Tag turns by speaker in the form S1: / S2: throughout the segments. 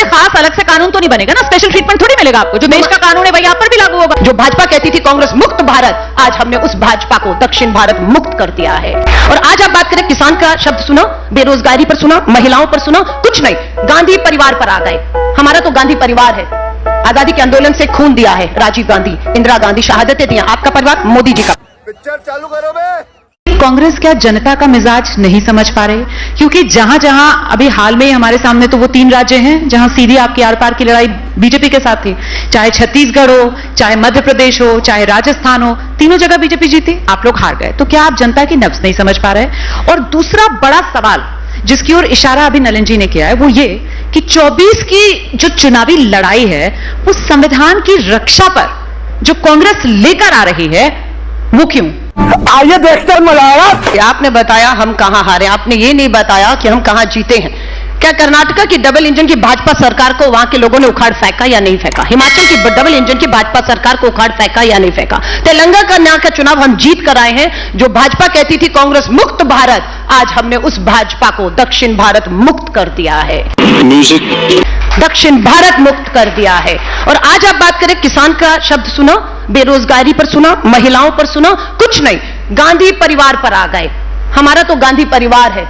S1: खास अलग से कानून तो नहीं बनेगा ना, स्पेशल ट्रीटमेंट थोड़ी मिलेगा आपको। जो देश का कानून है वही आप पर भी लागू होगा।
S2: जो भाजपा कहती थी कांग्रेस मुक्त भारत, आज हमने उस भाजपा को दक्षिण भारत मुक्त कर दिया है। और आज आप बात करें किसान का शब्द सुना, बेरोजगारी पर सुना, महिलाओं पर सुना, कुछ नहीं, गांधी परिवार पर आ गए। हमारा तो गांधी परिवार है, आजादी के आंदोलन से खून दिया है राजीव गांधी, इंदिरा गांधी, शहादतें दी। आपका परिवार मोदी जी का।
S3: पिक्चर चालू करो बे।
S1: कांग्रेस क्या जनता का मिजाज नहीं समझ पा रहे? क्योंकि जहां जहां अभी हाल में हमारे सामने तो वो 3 राज्य हैं जहां सीधी आपकी आर पार की लड़ाई बीजेपी के साथ थी, चाहे छत्तीसगढ़ हो, चाहे मध्य प्रदेश हो, चाहे राजस्थान हो, तीनों जगह बीजेपी जीती, आप लोग हार गए। तो क्या आप जनता की नब्ज नहीं समझ पा रहे? और दूसरा बड़ा सवाल जिसकी ओर इशारा अभी नलन जी ने किया है वो ये कि 24 की जो चुनावी लड़ाई है वो संविधान की रक्षा पर जो कांग्रेस लेकर आ रही है वो क्यों?
S2: आइए देखते हैं मलाया। आपने बताया हम कहां हारे, आपने ये नहीं बताया कि हम कहां जीते हैं। क्या कर्नाटका की डबल इंजन की भाजपा सरकार को वहां के लोगों ने उखाड़ फेंका या नहीं फेंका? हिमाचल की डबल इंजन की भाजपा सरकार को उखाड़ फेंका या नहीं फेंका? तेलंगाना का चुनाव हम जीत कर आए हैं। जो भाजपा कहती थी कांग्रेस मुक्त भारत, आज हमने उस भाजपा को दक्षिण भारत मुक्त कर दिया है। दक्षिण भारत मुक्त कर दिया है। और आज आप बात करें किसान का शब्द सुना, बेरोजगारी पर सुना, महिलाओं पर सुना, कुछ नहीं, गांधी परिवार पर आ गए। हमारा तो गांधी परिवार है,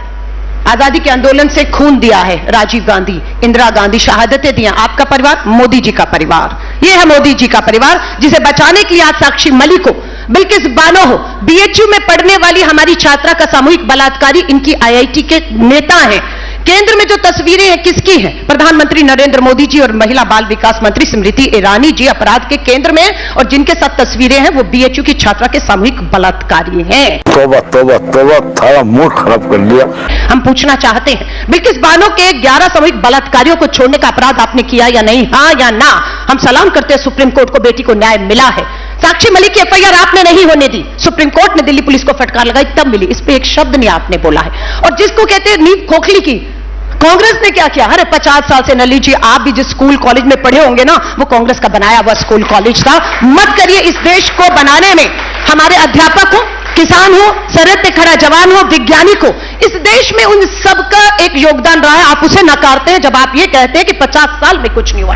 S2: आजादी के आंदोलन से खून दिया है राजीव गांधी, इंदिरा गांधी, शहादतें दी। आपका परिवार मोदी जी का परिवार। यह है मोदी जी का परिवार जिसे बचाने के लिए आज साक्षी मलिक हो, बिल्किस बानो हो, बीएचयू में पढ़ने वाली हमारी छात्रा का सामूहिक बलात्कारी इनकी आईआईटी के नेता हैं। केंद्र में जो तस्वीरें हैं किसकी हैं? प्रधानमंत्री नरेंद्र मोदी जी और महिला बाल विकास मंत्री स्मृति ईरानी जी अपराध के केंद्र में, और जिनके साथ तस्वीरें हैं वो बीएचयू की छात्रा के सामूहिक बलात्कारी हैं।
S3: तोबा तोबा तोबा, थारा मूड खराब कर लिया।
S2: हम पूछना चाहते हैं बिल्किस बानो के 11 सामूहिक बलात्कारियों को छोड़ने का अपराध आपने किया या नहीं? हाँ या ना? हम सलाम करते हैं सुप्रीम कोर्ट को, बेटी को न्याय मिला है। साक्षी मलिक की एफआईआर आपने नहीं होने दी, सुप्रीम कोर्ट ने दिल्ली पुलिस को फटकार लगाई तब मिली। इस पे एक शब्द नहीं आपने बोला है। और जिसको कहते हैं नींव खोखली की, कांग्रेस ने क्या किया? अरे 50 साल से नली जी आप भी जिस स्कूल कॉलेज में पढ़े होंगे ना, वो कांग्रेस का बनाया हुआ स्कूल कॉलेज था। मत करिए इस देश को बनाने में हमारे अध्यापक हो, किसान हो, सरहद पे खड़ा जवान हो, वैज्ञानिक हो, इस देश में उन सबका एक योगदान रहा है। आप उसे नकारते हैं जब आप ये कहते हैं कि 50 साल में कुछ नहीं हुआ।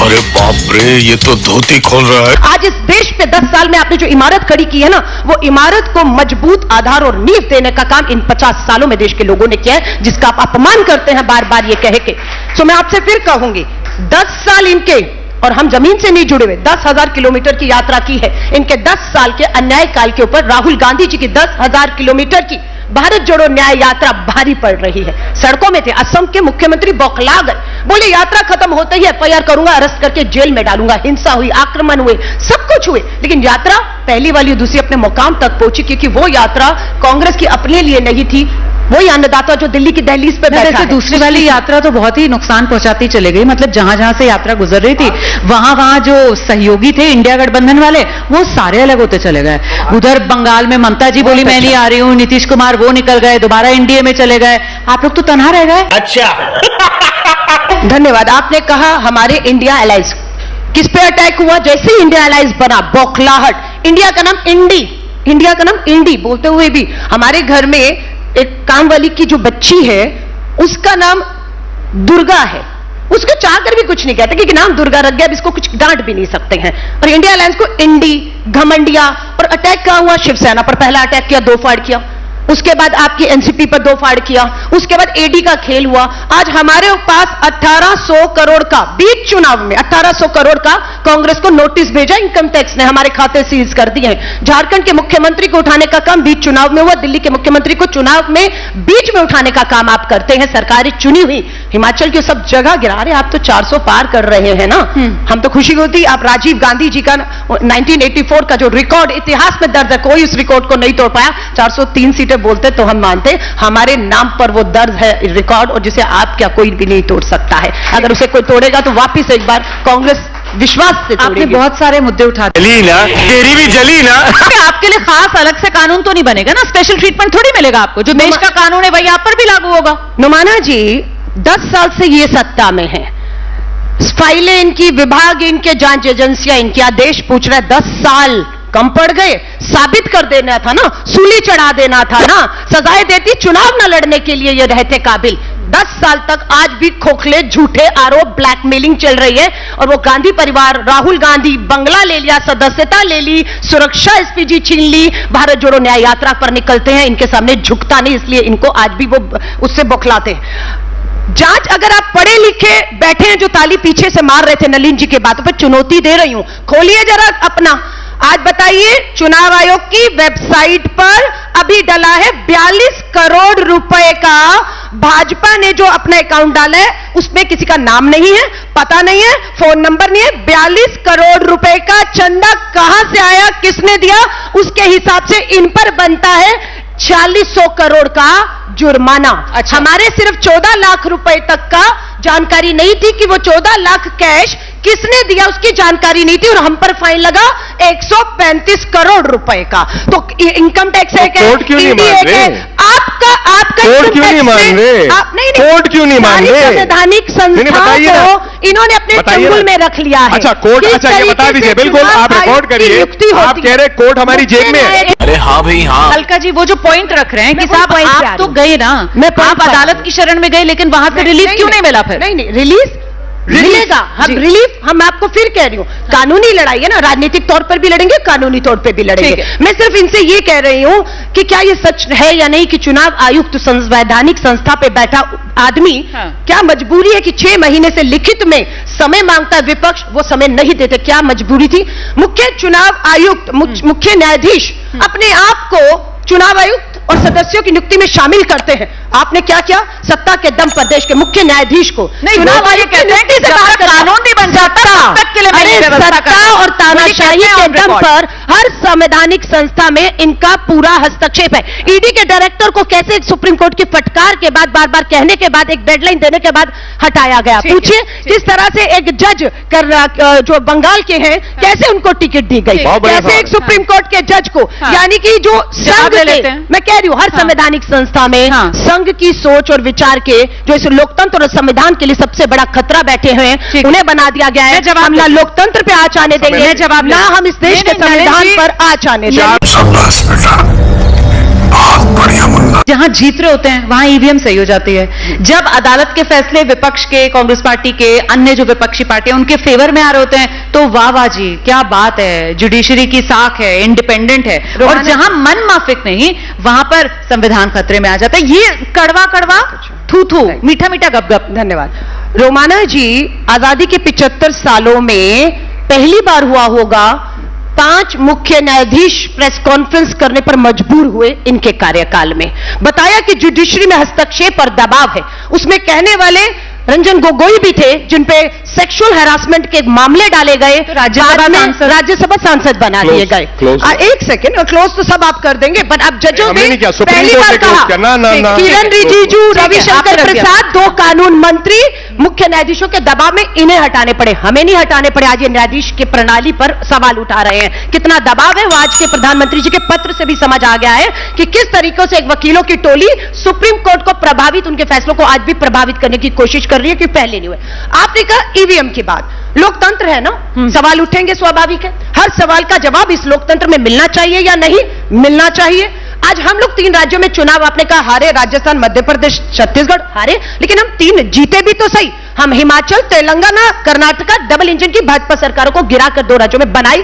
S3: अरे बाप रे, ये तो धोती खोल रहा है।
S2: आज इस देश पे 10 साल में आपने जो इमारत खड़ी की है ना, वो इमारत को मजबूत आधार और नींव देने का काम इन 50 सालों में देश के लोगों ने किया है, जिसका आप अपमान करते हैं बार बार ये कह के। तो मैं आपसे फिर कहूंगी, 10 साल इनके, और हम जमीन से नहीं जुड़े हुए, 10,000 किलोमीटर की यात्रा की है। इनके 10 साल के अन्याय काल के ऊपर राहुल गांधी जी की 10,000 किलोमीटर की भारत जोड़ो न्याय यात्रा भारी पड़ रही है। सड़कों में थे, असम के मुख्यमंत्री बौखला गए, बोले यात्रा खत्म होते ही एफआईआर करूंगा, अरेस्ट करके जेल में डालूंगा। हिंसा हुई, आक्रमण हुए, सब कुछ हुए, लेकिन यात्रा पहली वाली दूसरी अपने मुकाम तक पहुंची, क्योंकि वो यात्रा कांग्रेस की अपने लिए नहीं थी। वही अन्नदाता जो दिल्ली की दहलीज पे बैठा है।
S1: दूसरी वाली यात्रा तो बहुत ही नुकसान पहुंचाती चले गई। मतलब जहां जहां से यात्रा गुजर रही थी वहां वहां जो सहयोगी थे इंडिया गठबंधन वाले, वो सारे अलग होते चले गए। उधर बंगाल में ममता जी बोली मैं नहीं आ रही हूं, नीतीश कुमार वो निकल गए, दोबारा एनडीए में चले गए, आप लोग तो तनहा रह गए।
S2: अच्छा धन्यवाद। आपने कहा हमारे इंडिया अलायंस किस पे अटैक हुआ? जैसे ही इंडिया अलायंस बना, बौखलाहट। इंडिया का नाम इंडी, इंडिया का नाम इंडी बोलते हुए भी हमारे घर में एक काम वाली की जो बच्ची है उसका नाम दुर्गा है, उसको चाहकर भी कुछ नहीं कहते क्योंकि नाम दुर्गा रख गया, अब इसको कुछ डांट भी नहीं सकते हैं। और इंडिया अलायंस को इंडी, घमंडिया, और अटैक कहां हुआ? शिवसेना पर पहला अटैक किया, 2 फाड़ किया, उसके बाद आपकी एनसीपी पर 2 फाड़ किया, उसके बाद एडी का खेल हुआ। आज हमारे पास 1800 करोड़ का बीच चुनाव में 1800 करोड़ का कांग्रेस को नोटिस भेजा इनकम टैक्स ने, हमारे खाते सीज कर दिए हैं। झारखंड के मुख्यमंत्री को उठाने का काम बीच चुनाव में हुआ, दिल्ली के मुख्यमंत्री को चुनाव में बीच में उठाने का काम आप करते हैं, सरकारें चुनी हुई। हिमाचल की सब जगह गिरा रहे, आप तो 400 पार कर रहे हैं ना। हम तो खुशी होती, आप राजीव गांधी जी का 1984 का जो रिकॉर्ड इतिहास में दर्ज है, कोई उस रिकॉर्ड को नहीं तोड़ पाया। 403 सीटें बोलते तो हम मानते, हमारे नाम पर वो दर्ज है रिकॉर्ड, और जिसे आप क्या कोई भी नहीं तोड़ सकता है। अगर उसे कोई तोड़ेगा तो वापिस एक बार कांग्रेस विश्वास से तोड़ेगी।
S1: आपने बहुत सारे मुद्दे उठा
S3: जली ना, तेरी भी जली ना।
S1: आपके लिए खास अलग से कानून तो नहीं बनेगा ना, स्पेशल ट्रीटमेंट थोड़ी मिलेगा आपको। जो देश का कानून है वही आप पर भी लागू होगा।
S2: नुमाना जी 10 साल से ये सत्ता में है, फाइलें इनकी, विभाग इनके, जांच एजेंसियां इनकी, आदेश पूछ रहे 10 साल कम पड़ गए, साबित कर देना था ना, सूली चढ़ा देना था ना, सजाएं देती, चुनाव न लड़ने के लिए ये रहते काबिल। 10 साल तक आज भी खोखले झूठे आरोप ब्लैकमेलिंग चल रही है। और वो गांधी परिवार, राहुल गांधी बंगला ले लिया, सदस्यता ले ली, सुरक्षा एसपीजी छीन ली, भारत जोड़ो न्याय यात्रा पर निकलते हैं, इनके सामने झुकता नहीं, इसलिए इनको आज भी वो उससे बौखलाते हैं। जांच, अगर आप पढ़े लिखे बैठे हैं जो ताली पीछे से मार रहे थे नलिन जी की बातों पर, चुनौती दे रही हूं, खोलिए जरा अपना। आज बताइए, चुनाव आयोग की वेबसाइट पर अभी डला है 42 करोड़ रुपए का, भाजपा ने जो अपना अकाउंट डाला है उसमें किसी का नाम नहीं है, पता नहीं है, फोन नंबर नहीं है। 42 करोड़ रुपए का चंदा कहां से आया, किसने दिया, उसके हिसाब से इन पर बनता है 4600 करोड़ का जुर्माना। अच्छा। हमारे सिर्फ 14 लाख रुपए तक का जानकारी नहीं थी कि वो 14 लाख कैश किसने दिया, उसकी जानकारी नहीं थी, और हम पर फाइन लगा 135 करोड़ रुपए का। तो इनकम टैक्स है,
S4: कोर्ट क्यों नहीं मान रहे?
S2: आपका
S4: कोर्ट क्यों नहीं मान रहे? कोर्ट क्यों नहीं मान रहे?
S2: संवैधानिक संस्था को इन्होंने अपने चंगुल में रख लिया है।
S4: अच्छा, कोर्ट, अच्छा ये बता दीजिए, बिल्कुल आप रिकॉर्ड करिए, आप कह रहे कोर्ट हमारी जेब में है।
S3: अरे हाँ भाई हाँ।
S1: अलका जी वो जो पॉइंट रख रहे हैं कि साहब आप तो गए ना, आप अदालत की शरण में गए, लेकिन वहां से रिलीफ क्यों नहीं मिला? फिर
S2: नहीं, रिलीज मिलेगा, हम रिलीफ, हम आपको फिर कह रही हूं, कानूनी लड़ाई है ना, राजनीतिक तौर पर भी लड़ेंगे, कानूनी तौर पे भी लड़ेंगे। मैं सिर्फ इनसे ये कह रही हूं कि क्या ये सच है या नहीं कि चुनाव आयुक्त संवैधानिक संस्था पे बैठा आदमी, क्या मजबूरी है कि 6 महीने से लिखित में समय मांगता है विपक्ष, वो समय नहीं देते? क्या मजबूरी थी? मुख्य चुनाव आयुक्त, मुख्य न्यायाधीश अपने आप को चुनाव आयुक्त और सदस्यों की नियुक्ति में शामिल करते हैं। आपने क्या किया? सत्ता के दम पर देश के मुख्य न्यायाधीश को चुनाव आयोग कहते हैं कि
S1: कानून नहीं बन जाता,
S2: सत्ता और तानाशाही के दम पर हर संवैधानिक संस्था में इनका पूरा हस्तक्षेप है। ईडी के डायरेक्टर को कैसे सुप्रीम कोर्ट की फटकार के बाद, बार बार कहने के बाद, एक डेडलाइन देने के बाद हटाया गया? पूछिए किस तरह से एक जज जो बंगाल के हैं, कैसे उनको टिकट दी गई, कैसे एक सुप्रीम कोर्ट के जज को, यानी कि जो संघ के, मैं कह रही हूं हर संवैधानिक संस्था में संघ की सोच और विचार के, जो इस लोकतंत्र और संविधान के लिए सबसे बड़ा खतरा बैठे हुए हैं, उन्हें बना दिया गया है। हम ना लोकतंत्र पे आँच आने देंगे, ना हम इस देश के संविधान पर आँच आने देंगे।
S1: जहां जीत रहे होते हैं वहां ईवीएम सही हो जाती है। जब अदालत के फैसले विपक्ष के, कांग्रेस पार्टी के, अन्य जो विपक्षी पार्टी है उनके फेवर में आ रहे होते हैं, तो वाह वाह जी क्या बात है, जुडिशरी की साख है, इंडिपेंडेंट है। और जहां मन माफिक नहीं, वहां पर संविधान खतरे में आ जाता है। ये कड़वा कड़वा, थू थू, मीठा मीठा गपगप।
S2: धन्यवाद। रोमाना जी, आजादी के 75 सालों में पहली बार हुआ होगा 5 मुख्य न्यायाधीश प्रेस कॉन्फ्रेंस करने पर मजबूर हुए इनके कार्यकाल में। बताया कि जुडिशरी में हस्तक्षेप और दबाव है। उसमें कहने वाले रंजन गोगोई भी थे, जिन पे सेक्सुअल हैरासमेंट के मामले डाले गए, राज्यसभा सांसद बना दिए गए। एक सेकेंड, क्लोज तो सब आप कर देंगे, पर अब जजों ने पहली बार कहा, किरण रिजिजू, रविशंकर प्रसाद, 2 कानून मंत्री मुख्य न्यायाधीशों के दबाव में इन्हें हटाने पड़े, हमें नहीं हटाने पड़े। आज ये न्यायाधीश की प्रणाली पर सवाल उठा रहे हैं, कितना दबाव है वो आज के प्रधानमंत्री जी के पत्र से भी समझ आ गया है कि किस तरीकों से एक वकीलों की टोली सुप्रीम कोर्ट को प्रभावित, उनके फैसलों को आज भी प्रभावित करने की कोशिश कर रही है कि पहले नहीं हुए। आपने कहा ईवीएम की बात, लोकतंत्र है ना, सवाल उठेंगे, स्वाभाविक है। हर सवाल का जवाब इस लोकतंत्र में मिलना चाहिए या नहीं मिलना चाहिए। आज हम लोग 3 राज्यों में चुनाव, आपने कहा हारे, राजस्थान, मध्य प्रदेश, छत्तीसगढ़ हारे, लेकिन हम 3 जीते भी तो सही। हम हिमाचल, तेलंगाना, कर्नाटका डबल इंजन की भाजपा सरकारों को गिराकर 2 राज्यों में बनाई।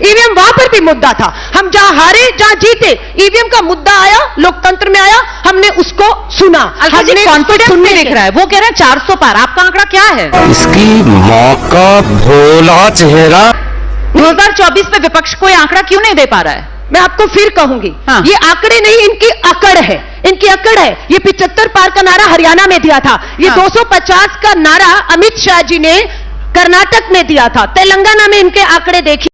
S2: ईवीएम वहां पर भी मुद्दा था। हम जहां हारे, जहां जीते, ईवीएम का मुद्दा आया, लोकतंत्र में आया, हमने उसको सुना।
S1: हमने कॉन्फिडेंस नहीं दिख रहा है। वो कह रहे हैं 400 पार, आपका आंकड़ा क्या है?
S3: इसकी मौका भोला चेहरा।
S1: 2024 में विपक्ष कोई आंकड़ा क्यों नहीं दे पा रहा है?
S2: मैं आपको फिर कहूंगी, ये आंकड़े नहीं, इनकी अकड़ है, इनकी अकड़ है। ये 75 पार का नारा हरियाणा में दिया था, ये 250 का नारा अमित शाह जी ने कर्नाटक में दिया था, तेलंगाना में इनके आंकड़े देखिए।